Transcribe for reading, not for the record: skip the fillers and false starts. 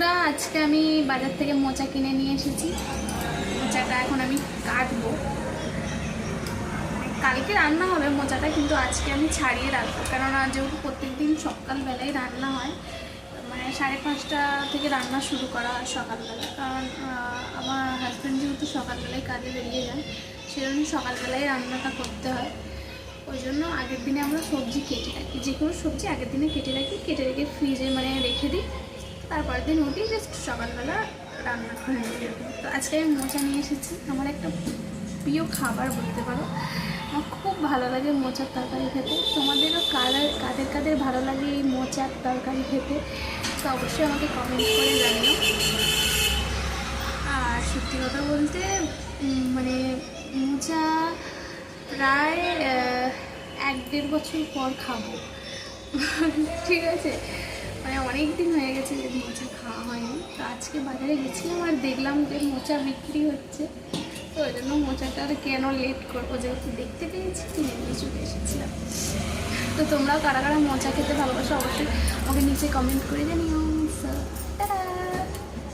বন্ধুরা, আজকে আমি বাজার থেকে মোচা কিনে নিয়ে এসেছি। মোচাটা এখন আমি কাটবো। কালকে রান্না হবে মোচাটা, কিন্তু আজকে আমি ছাড়িয়ে রাখবো, কেননা যেহেতু প্রত্যেকদিন সকালবেলায় রান্না হয়, মানে 5:30 থেকে রান্না শুরু করা হয় সকালবেলা। কারণ আমার হাজব্যান্ড যেহেতু সকালবেলায় কাজে বেরিয়ে যায়, সেজন্য সকালবেলায় রান্নাটা করতে হয়। ওই জন্য আগের দিনে আমরা সবজি কেটে রাখি, যে কোনো সবজি আগের দিনে কেটে রেখে ফ্রিজে মানে রেখে দিই। তারপরের দিন উঠি জাস্ট সকালবেলা রান্না করে নিই। তো আজকে আমি মোচা নিয়ে এসেছি, আমার একটা প্রিয় খাবার বলতে পারো। আমার খুব ভালো লাগে মোচার তরকারি খেতে। তোমাদেরও কাদের কাদের ভালো লাগে এই মোচার তরকারি খেতে, তো অবশ্যই আমাকে কমেন্ট করে জানিও। আর সত্যি কথা বলতে মানে মোচা প্রায় 1-1.5 বছর পর খাবো, ঠিক আছে। মানে অনেক দিন হয়ে গেছে যে মোচা খাওয়া হয়নি। তো আজকে বাজারে গেছিলাম আর দেখলাম যে মোচা বিক্রি হচ্ছে, তো ওই জন্য মোচাটা আর কেন লেট করবো, যেহেতু দেখতে পেয়েছি কিনে নিয়ে চলে এসেছিলাম। তো তোমরাও কারা কারা মোচা খেতে ভালোবাসো অবশ্যই আমাকে নিচে কমেন্ট করে জানিও। টাটা।